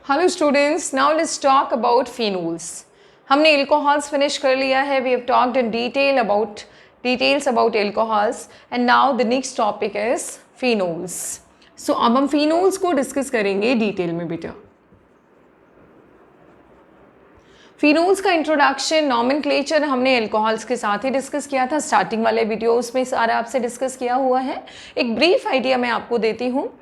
Hello students, now let's talk about phenols. हमने alcohols finish कर लिया है। We have talked in details about alcohols and now the next topic is phenols. So अब हम phenols को discuss करेंगे detail में बेटा। फिनोल्स का इंट्रोडक्शन, नॉमेनक्लेचर हमने एल्कोहल्स के साथ ही डिस्कस किया था। स्टार्टिंग वाले वीडियोस में सारा आपसे डिस्कस किया हुआ है। एक ब्रीफ आइडिया मैं आपको देती हूँ।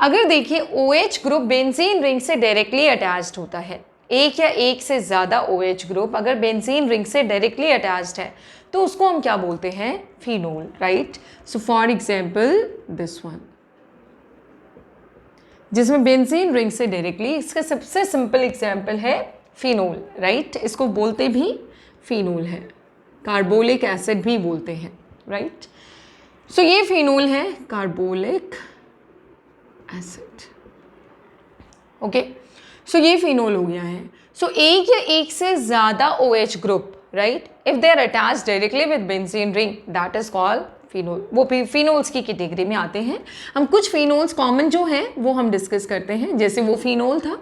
अगर देखिए OH ग्रुप बेंजीन रिंग से डायरेक्टली अटैच्ड होता है, एक या एक से ज़्यादा OH ग्रुप अगर बेंजीन रिंग से डायरेक्टली अटैच्ड है तो उसको हम क्या बोलते हैं? Phenol, right. So for example this one, जिसमें बेंजीन रिंग से डायरेक्टली, इसका सबसे सिंपल एग्जाम्पल है फिनोल, राइट। इसको बोलते भी फिनोल है, कार्बोलिक एसिड भी बोलते हैं, राइट। सो ये फिनोल है, कार्बोलिक एसिड। ओके, सो ये फिनोल हो गया है। सो एक या एक से ज्यादा OH group, right, if they are attached directly with benzene ring, that is called phenol. वो फिनोल्स की कैटेगरी में आते हैं। हम कुछ फिनोल्स कॉमन जो हैं वो हम डिस्कस करते हैं। जैसे वो फिनोल था,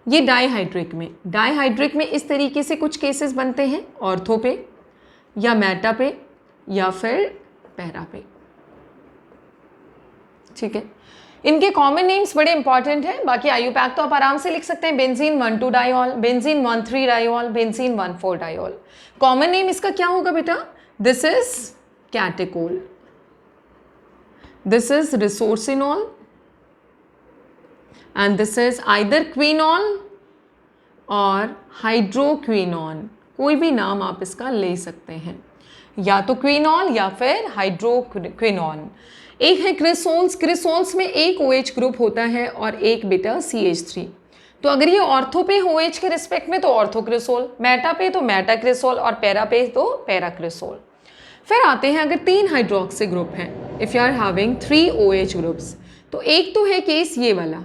ये डाईहाइड्रिक में इस तरीके से कुछ केसेस बनते हैं, ऑर्थो पे या मेटा पे या फिर पैरा पे, ठीक है। इनके कॉमन नेम्स बड़े इंपॉर्टेंट हैं। बाकी IUPAC तो आप आराम से लिख सकते हैं। Benzene 1,2 diol, benzene 1,3 diol, benzene 1,4 diol. Common name इसका क्या होगा बेटा? This is catechol, this is resorcinol and this is either quinol और हाइड्रोक्विनॉन। कोई भी नाम आप इसका ले सकते हैं, या तो क्विनॉल या फिर हाइड्रोक्विनॉन। एक है क्रिसोल्स। क्रिसोल्स में एक OH ग्रुप होता है और एक बेटा CH3। तो अगर ये ऑर्थो पे OH के रिस्पेक्ट में तो ऑर्थोक्रिसोल, मेटा पे तो मेटाक्रिसोल और पैरा पे तो पैराक्रिसोल। फिर आते हैं अगर 3 हाइड्रोक्सी ग्रुप हैं, if you are having 3 OH groups, तो एक तो है केस ये वाला,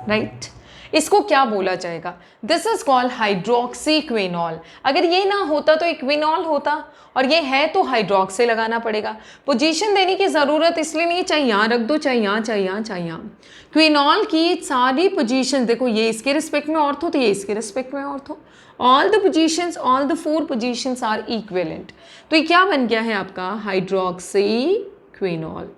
राइट। इसको क्या बोला जाएगा? This is called hydroxy quinol. अगर ये ना होता तो एक क्विनॉल होता, और ये है तो हाइड्रोक्सी लगाना पड़ेगा। पोजीशन देने की ज़रूरत इसलिए नहीं है, चाहे यहाँ रख दो, चाहे यहाँ, चाहे यहाँ, चाहे यहाँ। क्विनॉल की सारी पोजीशन देखो, ये इसके रिस्पेक्ट में ऑर्थो तो ये इसके रिस्पेक्ट में ortho. All the positions, all the 4 positions are equivalent. तो ये क्या बन गया है आपका? हाइड्रोक्सी क्विनॉल,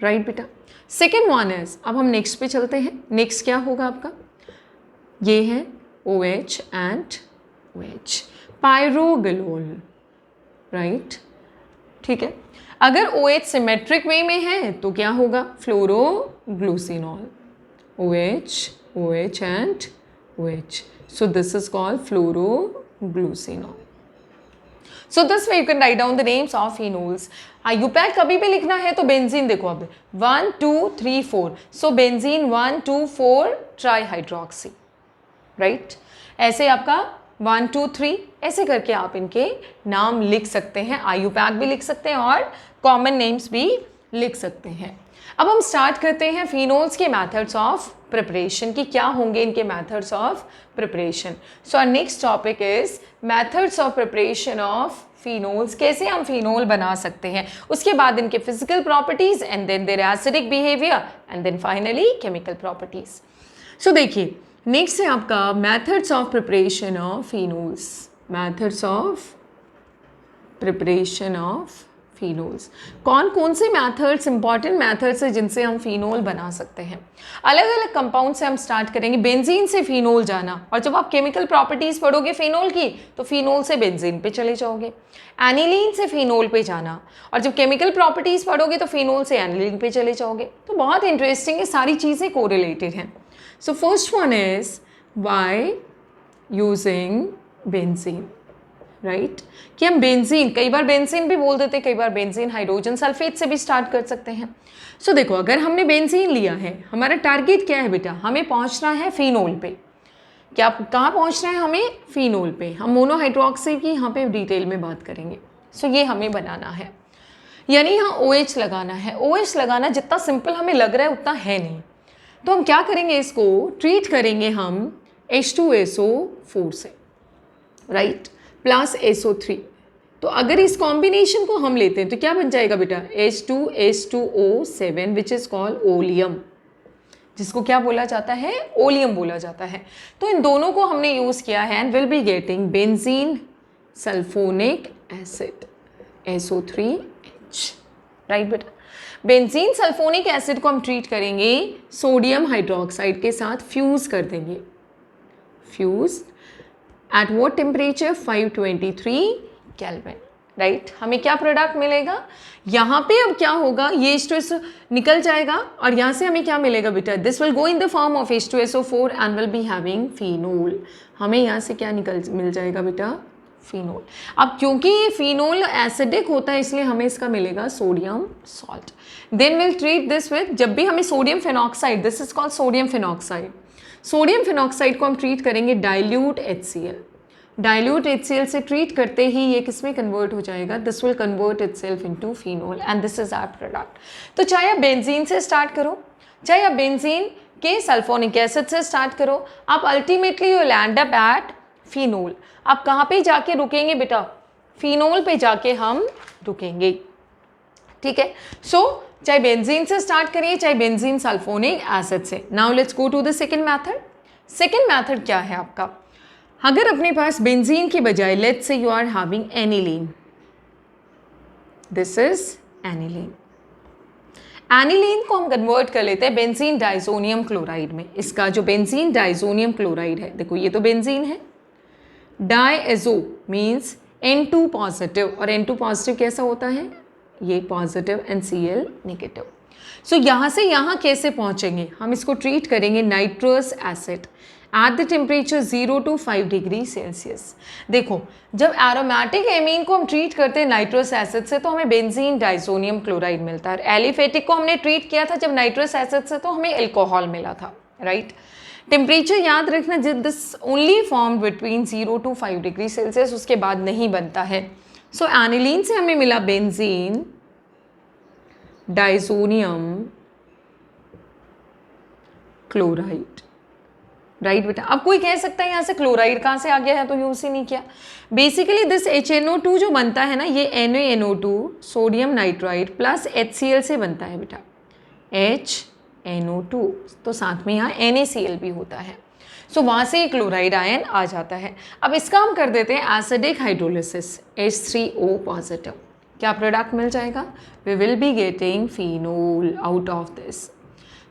राइट बेटा। सेकेंड वन इज, अब हम नेक्स्ट पे चलते हैं। नेक्स्ट क्या होगा आपका? ये है OH एंड OH, पायरोगलोल, राइट, ठीक है। अगर OH सिमेट्रिक वे में है तो क्या होगा? Phloroglucinol, OH, OH and OH। So this is called phloroglucinol. So this way you can write down the names of phenols. IUPAC कभी भी लिखना है तो बेंजीन देखो अब 1, 2, 3, 4। So benzene 1, 2, 4 trihydroxy, right. ऐसे आपका 1, 2, 3 ऐसे करके आप इनके नाम लिख सकते हैं। IUPAC भी लिख सकते हैं और कॉमन नेम्स भी लिख सकते हैं। अब हम स्टार्ट करते हैं फिनोल्स के मेथड्स ऑफ प्रिपरेशन की। क्या होंगे इनके methods of preparation? So our next topic is methods of preparation of phenols. कैसे हम फिनोल बना सकते हैं, उसके बाद इनके physical properties and then their acidic behaviour and then finally chemical properties. So देखिए, नेक्स्ट है आपका methods of preparation of phenols. Methods of preparation of phenols. कौन कौन से मेथड्स इंपॉर्टेंट मेथड्स हैं जिनसे हम फिनोल बना सकते हैं? अलग अलग कंपाउंड से हम स्टार्ट करेंगे। बेंजीन से फिनोल जाना, और जब आप केमिकल प्रॉपर्टीज पढ़ोगे फिनोल की तो फिनोल से बेंजीन पे चले जाओगे। एनिलीन से फिनोल पे जाना, और जब केमिकल प्रॉपर्टीज पढ़ोगे तो फिनोल से एनिलीन पे चले जाओगे। तो बहुत इंटरेस्टिंग है, सारी चीज़ें कोरिलेटेड हैं। So first one is by using benzene, right, कि हम बेंजीन, कई बार बेंजीन भी बोल देते हैं, कई बार बेंजीन हाइड्रोजन सल्फेट से भी स्टार्ट कर सकते हैं। सो देखो, अगर हमने बेंजीन लिया है, हमारा टारगेट क्या है बेटा? हमें पहुंचना है फिनोल पे। क्या कहाँ पहुंचना है हमें? फिनोल पे। हम मोनोहाइड्रोक्सी की यहाँ पे डिटेल में बात करेंगे। सो ये हमें बनाना है, यानी यहाँ OH लगाना है। OH लगाना जितना सिंपल हमें लग रहा है उतना है नहीं। तो हम क्या करेंगे, इसको ट्रीट करेंगे हम H2SO4 से, राइट, प्लस SO3। तो अगर इस कॉम्बिनेशन को हम लेते हैं तो क्या बन जाएगा बेटा? H2H2O7 which is called oleum. जिसको क्या बोला जाता है, ओलियम बोला जाता है। तो इन दोनों को हमने यूज़ किया है and will be getting benzene sulphonic acid SO3H, right बेटा। बेंजीन सल्फोनिक एसिड को हम ट्रीट करेंगे सोडियम हाइड्रोक्साइड के साथ, फ्यूज़ कर देंगे, fuse at what temperature 523 kelvin, right. हमें क्या प्रोडक्ट मिलेगा, यहाँ पे अब क्या होगा, ये H2SO निकल जाएगा और यहाँ से हमें क्या मिलेगा बेटा, this will go in the form of H2SO4 and will be having phenol. हमें यहाँ से क्या मिल जाएगा बेटा, फिनोल। अब क्योंकि ये फिनोल एसिडिक होता है इसलिए हमें इसका मिलेगा sodium salt. Then will treat this with, जब भी हमें sodium phenoxide, this is called sodium phenoxide, sodium phenoxide को हम ट्रीट करेंगे डाइल्यूट HCl। डाइल्यूट HCl से ट्रीट करते ही ये किस में कन्वर्ट हो जाएगा, this will convert itself into phenol and this is our product. तो चाहे आप बेंजीन से स्टार्ट करो, चाहे आप बेंजीन के सल्फोनिक एसिड से स्टार्ट करो, आप ultimately you land up at phenol. आप कहाँ पे जाके रुकेंगे बेटा, फिनोल पे जाके हम रुकेंगे, ठीक है। सो चाहे बेंजीन से स्टार्ट करिए, चाहे बेंजीन सल्फोनिक एसिड से। Now let's go to the second method. Second method क्या है आपका, अगर अपने पास बेंजीन की बजाय let's say you are having aniline, this is aniline. Aniline को हम कन्वर्ट कर लेते हैं बेंजीन डाइजोनियम क्लोराइड में। इसका जो बेंजीन डाइजोनियम क्लोराइड है, देखो ये तो बेंजीन है, डाइएजो मीन्स N2 पॉजिटिव, और N2 पॉजिटिव कैसा होता है, ये पॉजिटिव एंड Cl नेगेटिव। सो यहाँ से यहाँ कैसे पहुँचेंगे, हम इसको ट्रीट करेंगे nitrous acid at the temperature 0 to 5 degree Celsius. देखो जब एरोमेटिक एमीन को हम ट्रीट करते हैं नाइट्रस एसिड से तो हमें बेंजीन डाइजोनियम क्लोराइड मिलता है। एलिफेटिक को हमने ट्रीट किया था जब नाइट्रस एसिड से, तो हमें एल्कोहल मिला था, राइट। टेम्परेचर याद रखना, this only form between 0 to 5 degree Celsius, उसके बाद नहीं बनता है। सो एनिलीन से हमें मिला बेंजीन डाइजोनियम क्लोराइड, राइट बेटा। अब कोई कह सकता है यहाँ से क्लोराइड कहाँ से आ गया है, तो यूज ही नहीं किया। बेसिकली दिस HNO2 जो बनता है ना, ये NaNO2 sodium nitride plus HCl से बनता है बेटा, HNO2, तो साथ में यहाँ NaCl भी होता है। सो वहाँ से क्लोराइड आयन आ जाता है। अब इसका हम कर देते हैं एसिडिक हाइड्रोलिसिस, H3O पॉजिटिव, क्या प्रोडक्ट मिल जाएगा, we will be getting phenol out of this.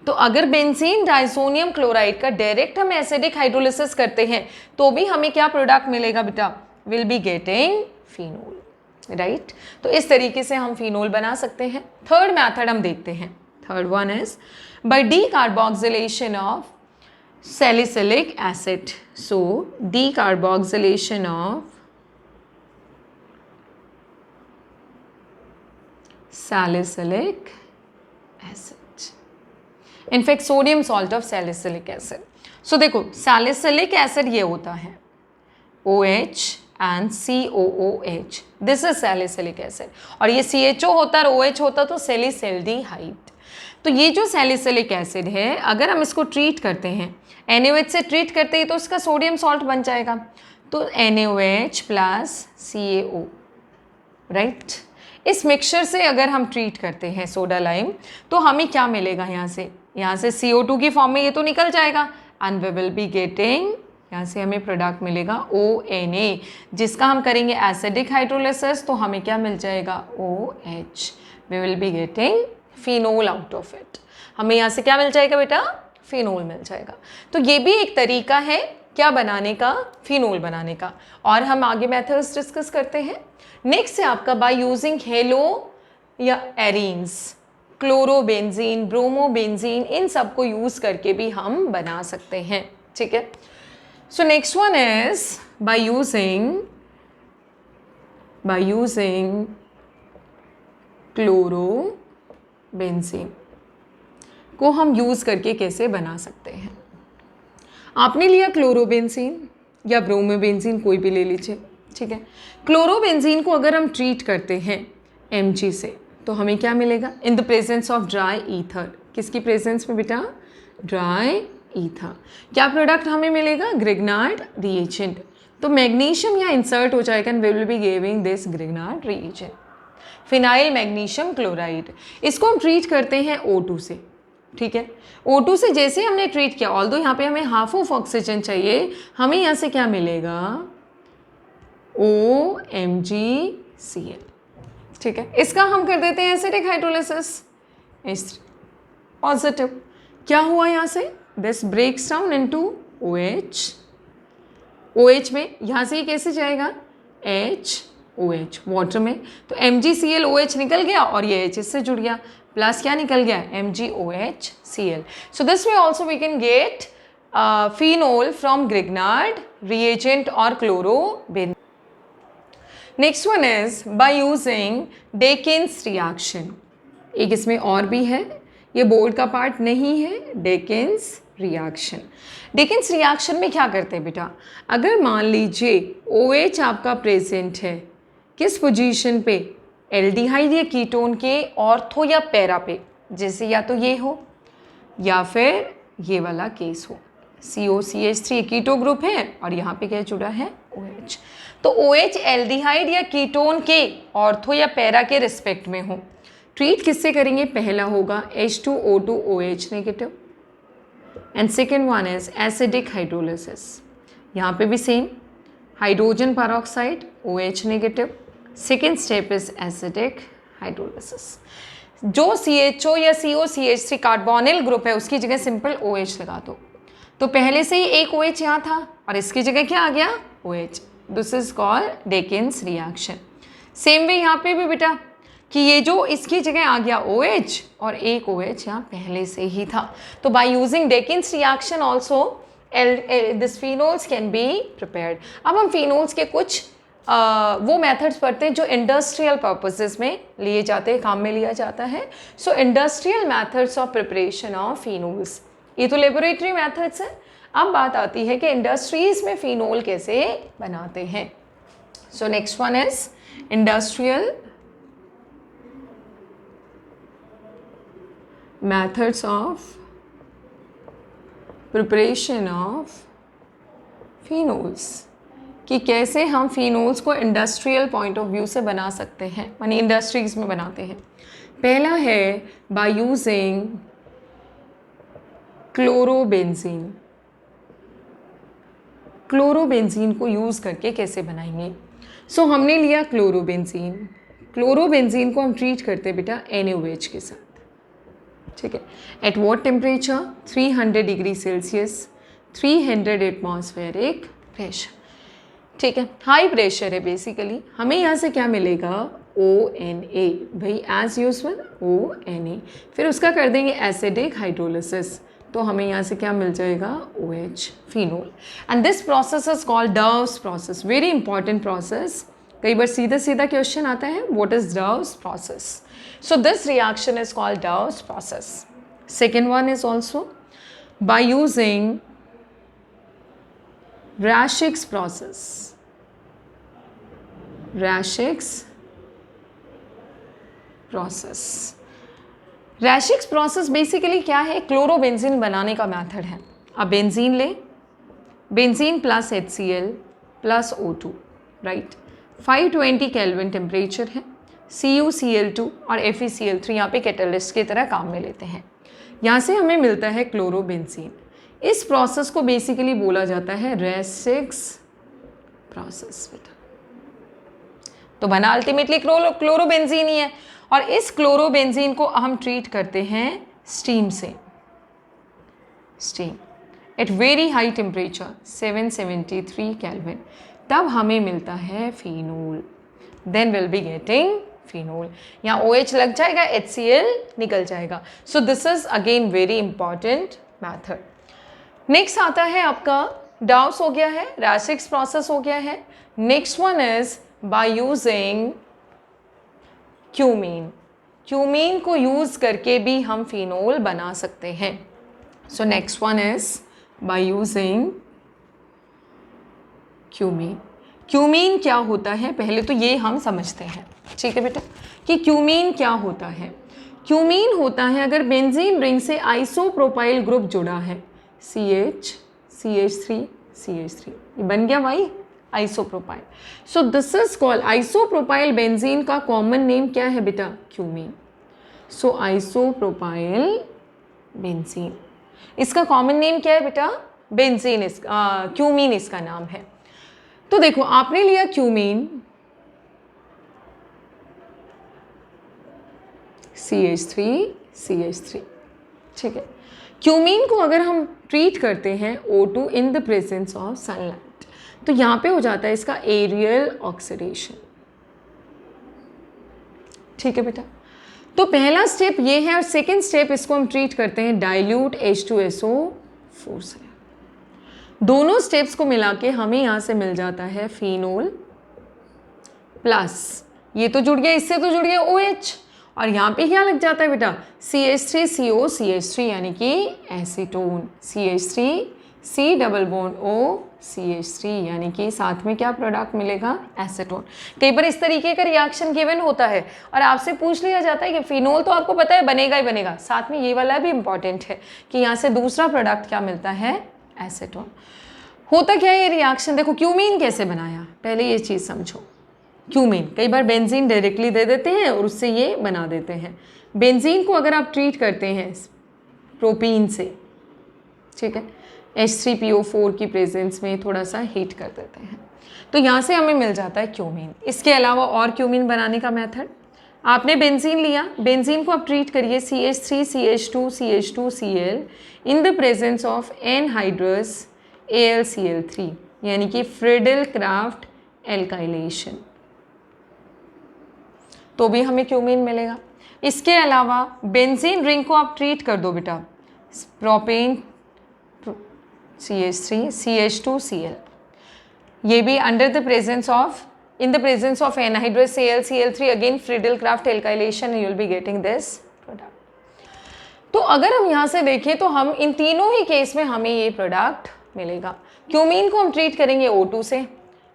तो अगर बेंजीन डाइजोनियम क्लोराइड का डायरेक्ट हम एसिडिक हाइड्रोलिसिस करते हैं तो भी हमें क्या प्रोडक्ट मिलेगा बेटा, will be getting phenol, right. तो इस तरीके से हम फिनोल बना सकते हैं। थर्ड मेथड हम देखते हैं, third one is by decarboxylation of salicylic acid. So decarboxylation of salicylic acid, in fact sodium salt of salicylic acid. So देखो salicylic acid ये होता है OH and COOH, this is salicylic acid, और ये CHO होता है OH होता तो सैलिसैल्डिहाइड। तो ये जो सैलिसिलिक एसिड है अगर हम इसको ट्रीट करते हैं NaOH से ट्रीट करते हैं तो इसका सोडियम सॉल्ट बन जाएगा, तो NaOH प्लस CaO, राइट। इस मिक्सचर से अगर हम ट्रीट करते हैं सोडा लाइम तो हमें क्या मिलेगा, यहाँ से CO2 की फॉर्म में ये तो निकल जाएगा and we will be getting, यहाँ से हमें प्रोडक्ट मिलेगा ONA, जिसका हम करेंगे एसिडिक हाइड्रोलिसिस तो हमें क्या मिल जाएगा OH, we will be getting phenol out of it. हमें यहाँ से क्या मिल जाएगा बेटा, फिनोल मिल जाएगा। तो ये भी एक तरीका है क्या बनाने का, फिनोल बनाने का। और हम आगे मेथड्स डिस्कस करते हैं। नेक्स्ट है आपका बाय यूजिंग हेलो या एरीन्स, क्लोरोबेंजीन, ब्रोमोबेंजीन, इन सब को यूज करके भी हम बना सकते हैं, ठीक है। So next one is by using chlorobenzene को हम यूज़ करके कैसे बना सकते हैं। आपने लिया क्लोरोबेंजीन या ब्रोमोबेंजीन, कोई भी ले लीजिए, ठीक है। क्लोरोबेंजीन को अगर हम ट्रीट करते हैं Mg से तो हमें क्या मिलेगा, in the presence of dry ether, किसकी प्रेजेंस में बेटा, ड्राई ईथर। क्या प्रोडक्ट हमें मिलेगा, ग्रिग्नार्ड रिएजेंट। तो मैग्नीशियम यहाँ इंसर्ट हो जाएगा and we will be giving this Grignard reagent, phenyl magnesium chloride. इसको हम ट्रीट करते हैं O2 से, ठीक है। O2 से जैसे हमने ट्रीट किया, ऑल्दो यहाँ पे हमें हाफ ऑफ ऑक्सीजन चाहिए, हमें यहाँ से क्या मिलेगा, OMgCl, ठीक है। इसका हम कर देते हैं एसिडिक हाइड्रोलिसिस, H3 पॉजिटिव। क्या हुआ यहाँ से, this breaks down into OH, OH में यहाँ से ये कैसे जाएगा, HOH वाटर में, तो MgCl OH निकल गया और ये H इससे जुड़ गया, प्लस क्या निकल गया, MgOHCl। So this way also we can get phenol from Grignard reagent or chlorobenzene. Next one is by using Dakin's reaction. एक इसमें और भी है, ये बोर्ड का पार्ट नहीं है, Dakin's reaction. Dakin's reaction में क्या करते हैं बेटा, अगर मान लीजिए OH आपका प्रेजेंट है किस पोजीशन पे, एल्डिहाइड या कीटोन के ऑर्थो या पैरा पे, जैसे या तो ये हो या फिर ये वाला केस हो, COCH3 कीटो ग्रुप है और यहाँ पे क्या जुड़ा है, OH, तो OH एल्डिहाइड या कीटोन के ऑर्थो या पैरा के रिस्पेक्ट में हो, ट्रीट किससे करेंगे, पहला होगा H2O2OH negative and second one is acidic hydrolysis. यहाँ पे भी same, hydrogen peroxide OH negative, second step is acidic hydrolysis. जो CHO या COCH3 कार्बोनिल ग्रुप है उसकी जगह सिंपल OH लगा दो, तो पहले से ही एक OH यहाँ था और इसकी जगह क्या आ गया, OH। This is called Dakin's reaction. Same way यहाँ पे भी बेटा कि ये जो इसकी जगह आ गया OH और एक OH यहाँ पहले से ही था, तो by using Dakin's reaction also this phenols can be prepared. अब हम फिनोल्स के कुछ वो मेथड्स पढ़ते हैं जो इंडस्ट्रियल पर्पसेस में लिए जाते हैं, काम में लिया जाता है। सो industrial methods of preparation of phenols, ये तो लेबोरेटरी मेथड्स हैं। अब बात आती है कि इंडस्ट्रीज में फिनोल कैसे बनाते हैं। So next one is industrial methods of preparation of phenols, कि कैसे हम फिनोल्स को इंडस्ट्रियल पॉइंट ऑफ व्यू से बना सकते हैं, यानी इंडस्ट्रीज में बनाते हैं। पहला है बाय यूजिंग क्लोरोबेंजीन। क्लोरोबेंजीन को यूज़ करके कैसे बनाएंगे, सो हमने लिया क्लोरोबेंजीन। क्लोरोबेंजीन को हम ट्रीट करते हैं बेटा NaOH के साथ, ठीक है। At what temperature, 300 degree Celsius, 300 atmospheric pressure, ठीक है, हाई प्रेशर है बेसिकली। हमें यहाँ से क्या मिलेगा, ONA, भाई एज यूजल ONA, फिर उसका कर देंगे एसिडिक हाइड्रोलिसिस, तो हमें यहाँ से क्या मिल जाएगा, OH phenol. And this process is called डर्व्स process, very important process. कई बार सीधा सीधा क्वेश्चन आता है, what is डर्व्स process, so this reaction is called डर्व्स process. Second one is also by using Raschig's process. Raschig's process. Raschig's process basically क्या है, chlorobenzene बनाने का method है। अब बेंजीन ले, benzene plus HCl plus O2, right, 520 kelvin temperature है, CuCl2 और FeCl3 यहाँ पे कैटलिस्ट की तरह काम में लेते हैं। यहाँ से हमें मिलता है क्लोरोबेंजीन। इस प्रोसेस को बेसिकली बोला जाता है रेसिक्स प्रोसेस बेटा, तो बना अल्टीमेटली क्लोरोबेंजीन ही है। और इस क्लोरोबेंजीन को हम ट्रीट करते हैं स्टीम से, steam at very high temperature 773 kelvin, तब हमें मिलता है phenol. Then will be getting phenol, यहाँ OH लग जाएगा, HCl निकल जाएगा। So this is again very important method. Next आता है आपका डाउस हो गया है, रैशिक्स प्रोसेस हो गया है। Next one is by using cumene. Cumene को यूज करके भी हम फिनोल बना सकते हैं। So next one is by using cumene. Cumene क्या होता है, पहले तो ये हम समझते हैं, ठीक है बेटा, कि क्यूमीन क्या होता है। क्यूमीन होता है अगर बेंजीन रिंग से आइसोप्रोपाइल ग्रुप जुड़ा है, CH CH3 CH3, ये बन गया भाई isopropyl. So this is called isopropyl benzene का कॉमन नेम क्या है बेटा, क्यूमीन। सो आइसोप्रोपाइल बेंजीन। इसका कॉमन नेम क्या है बेटा? बेंजीन। क्यूमीन इसका नाम है। तो देखो आपने लिया क्यूमीन, CH3, ठीक है। क्यूमीन को अगर हम ट्रीट करते हैं O2 in the presence of sunlight, तो यहाँ पे हो जाता है इसका एरियल ऑक्सीडेशन, ठीक है बेटा। तो पहला स्टेप ये है, और सेकेंड स्टेप इसको हम ट्रीट करते हैं डाइल्यूट H2SO4 से। दोनों स्टेप्स को मिला के हमें यहाँ से मिल जाता है फिनोल प्लस, ये तो जुड़ गया, इससे तो जुड़ गया OH, और यहाँ पे क्या लग जाता है बेटा? CH3CO CH3 यानी कि acetone. CH3C double bond O CH3 यानी कि साथ में क्या प्रोडक्ट मिलेगा? एसीटोन। कई बार इस तरीके का रिएक्शन गिवन होता है और आपसे पूछ लिया जाता है कि फिनोल तो आपको पता है बनेगा ही बनेगा, साथ में ये वाला भी इंपॉर्टेंट है कि यहाँ से दूसरा प्रोडक्ट क्या मिलता है? एसीटोन। होता क्या है ये रिएक्शन? देखो क्यूमीन कैसे बनाया, पहले ये चीज़ समझो। क्यूमीन, कई बार बेंजीन डायरेक्टली दे देते हैं और उससे ये बना देते हैं। बेंजीन को अगर आप ट्रीट करते हैं प्रोपीन से, ठीक है, H3PO4 की प्रेजेंस में थोड़ा सा हीट कर देते हैं, तो यहाँ से हमें मिल जाता है क्यूमीन। इसके अलावा और क्यूमीन बनाने का मेथड, आपने बेंजीन लिया, बेंजीन को आप ट्रीट करिए CH3CH2CH2Cl in the presence of anhydrous AlCl3 यानी कि फ्रिडल क्राफ्ट एल्काइलेशन, तो भी हमें क्यूमीन मिलेगा। इसके अलावा बेंजीन रिंग को आप ट्रीट कर दो बेटा प्रोपेन CH3CH2Cl, ये भी under the presence of in the presence of anhydrous AlCl3 again Friedel Crafts alkylation, you will be getting this product. तो अगर हम यहाँ से देखें तो हम इन तीनों ही केस में हमें ये प्रोडक्ट मिलेगा। क्यूमीन को हम ट्रीट करेंगे O2 से,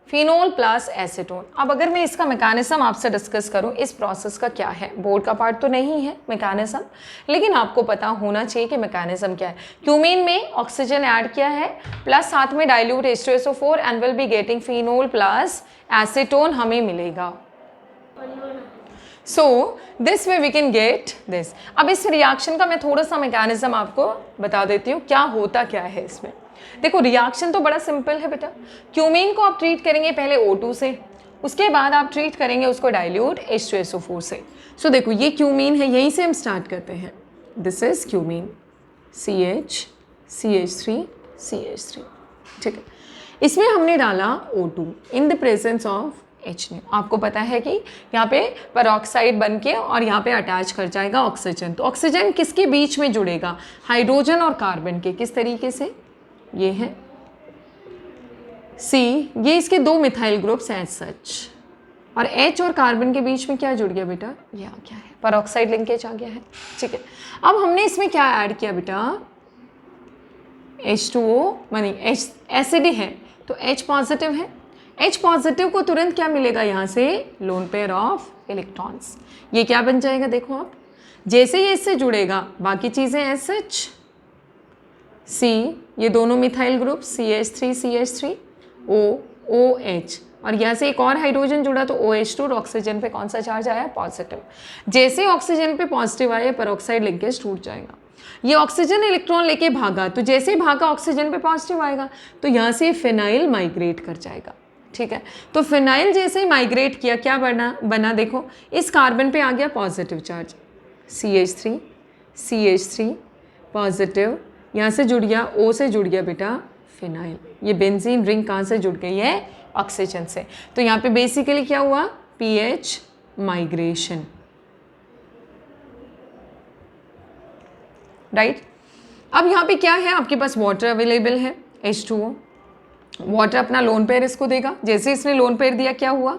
फिनोल प्लस एसीटोन। अब अगर मैं इसका मैकेनिज्म आपसे डिस्कस करूं, इस प्रोसेस का क्या है, बोर्ड का पार्ट तो नहीं है मैकेनिज्म, लेकिन आपको पता होना चाहिए कि मैकेनिज्म क्या है। क्यूमीन में ऑक्सीजन ऐड किया है प्लस साथ में dilute H2SO4 and will be getting phenol plus acetone हमें मिलेगा। So this way we can get this. अब इस रिएक्शन का मैं थोड़ा सा मैकेनिज्म आपको बता देती हूँ, क्या होता क्या है इसमें। देखो रिएक्शन तो बड़ा सिंपल है बेटा, क्यूमीन को आप ट्रीट करेंगे पहले O2 से, उसके बाद आप ट्रीट करेंगे उसको डाइल्यूट H2SO4 से। सो देखो ये क्यूमीन है, यहीं से हम स्टार्ट करते हैं। दिस इज क्यूमीन CH3, ठीक है। इसमें हमने डाला O2 in the presence of H। आपको पता है कि यहाँ पे पेरोक्साइड बन के और यहाँ पे अटैच कर जाएगा ऑक्सीजन। तो ऑक्सीजन किसके बीच में जुड़ेगा? हाइड्रोजन और कार्बन के। किस तरीके से? ये है C, ये इसके दो मिथाइल ग्रुप्स एज सच, और H और कार्बन के बीच में क्या जुड़ गया बेटा? ये क्या है? पेरोक्साइड लिंकेज आ गया है, ठीक है। अब हमने इसमें क्या ऐड किया बेटा? H2O, मानी H एसिड है तो H पॉजिटिव है। H पॉजिटिव को तुरंत क्या मिलेगा यहाँ से? Lone pair of electrons. ये क्या बन जाएगा? देखो आप, जैसे ये इससे जुड़ेगा बाकी चीज़ें एज सच C, ये दोनों मिथाइल ग्रुप CH3 OH, और यहाँ से एक और हाइड्रोजन जुड़ा तो OH2, और ऑक्सीजन पे कौन सा चार्ज आया? पॉजिटिव। जैसे ऑक्सीजन पे पॉजिटिव आया पेरोक्साइड लिंकेज टूट जाएगा। ये ऑक्सीजन इलेक्ट्रॉन लेके भागा, तो जैसे ही भागा ऑक्सीजन पे पॉजिटिव आएगा तो यहाँ से फिनाइल माइग्रेट कर जाएगा, ठीक है। तो फिनाइल जैसे ही माइग्रेट किया क्या बना देखो, इस कार्बन पे आ गया पॉजिटिव चार्ज CH3 पॉजिटिव, यहाँ से जुड़ गया O से जुड़ गया बेटा फिनाइल। ये बेंजीन रिंग कहाँ से जुड़ गई है? ऑक्सीजन से। तो यहाँ पे बेसिकली क्या हुआ? pH migration, right. अब यहाँ पे क्या है? आपके पास वाटर अवेलेबल है H2O, वाटर अपना लोन पेयर इसको देगा। जैसे इसने लोन पेयर दिया क्या हुआ?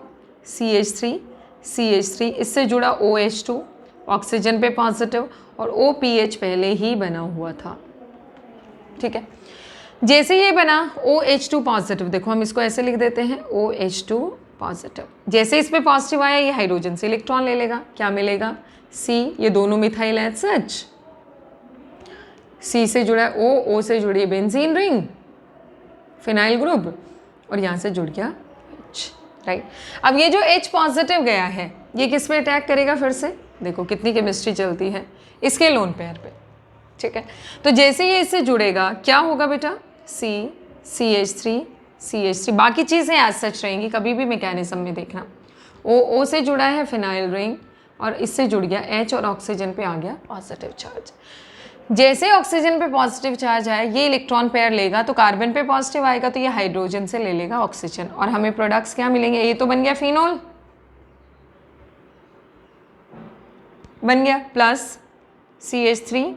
CH3 इससे जुड़ा OH2, ऑक्सीजन पे पॉजिटिव, और OPH पहले ही बना हुआ था, ठीक है। जैसे ये बना OH2 पॉजिटिव, देखो हम इसको ऐसे लिख देते हैं OH2 पॉजिटिव। जैसे इस पे पॉजिटिव आया ये हाइड्रोजन से इलेक्ट्रॉन ले लेगा, क्या मिलेगा? C, ये दोनों मिथाइल एज सच, C से जुड़ा O से जुड़ी बेंजीन रिंग फिनाइल ग्रुप, और यहाँ से जुड़ गया H, राइट। अब ये जो H पॉजिटिव गया है ये किस पे अटैक करेगा? फिर से देखो कितनी केमिस्ट्री चलती है, इसके लोन पेयर पे। ठीक है। तो जैसे ये इससे जुड़ेगा क्या होगा बेटा, CH3, बाकी चीज़ें एज सच रहेंगी, कभी भी मैकेनिज्म में देखना। O से जुड़ा है फिनाइल रिंग और इससे जुड़ गया H और ऑक्सीजन पे आ गया पॉजिटिव चार्ज। जैसे ऑक्सीजन पे पॉजिटिव चार्ज आया, ये इलेक्ट्रॉन पेयर लेगा तो कार्बन पे पॉजिटिव आएगा, तो ये हाइड्रोजन से ले लेगा ऑक्सीजन और हमें प्रोडक्ट्स क्या मिलेंगे, ये तो बन गया फिनोल, बन गया, plus CH3,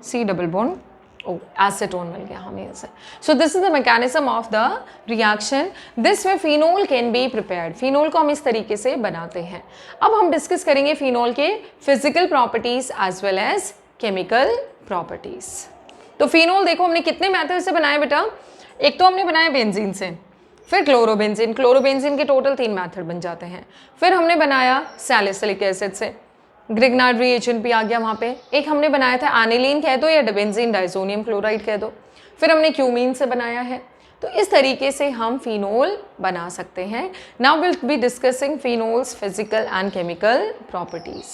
C double bond O, acetone मिल गया हमें इसे। So this is the mechanism of the reaction, this way phenol can be prepared. Phenol को हम इस तरीके से बनाते हैं। अब हम डिस्कस करेंगे फिनोल के physical properties as well as chemical properties. तो फिनोल देखो हमने कितने मेथड से बनाए बेटा, एक तो हमने बनाया बेंजीन से, फिर क्लोरोबेंजीन, क्लोरोबेंजीन के टोटल 3 मेथड बन जाते हैं। फिर हमने बनाया सैलिसिलिक एसिड से, ग्रिग्नार्ड रिएजेंट भी आ गया वहाँ पे। एक हमने बनाया था एनिलीन कह दो या बेंजीन डाइजोनियम क्लोराइड कह दो। फिर हमने क्यूमीन से बनाया है। तो इस तरीके से हम फिनोल बना सकते हैं। Now will be discussing phenols physical and chemical properties.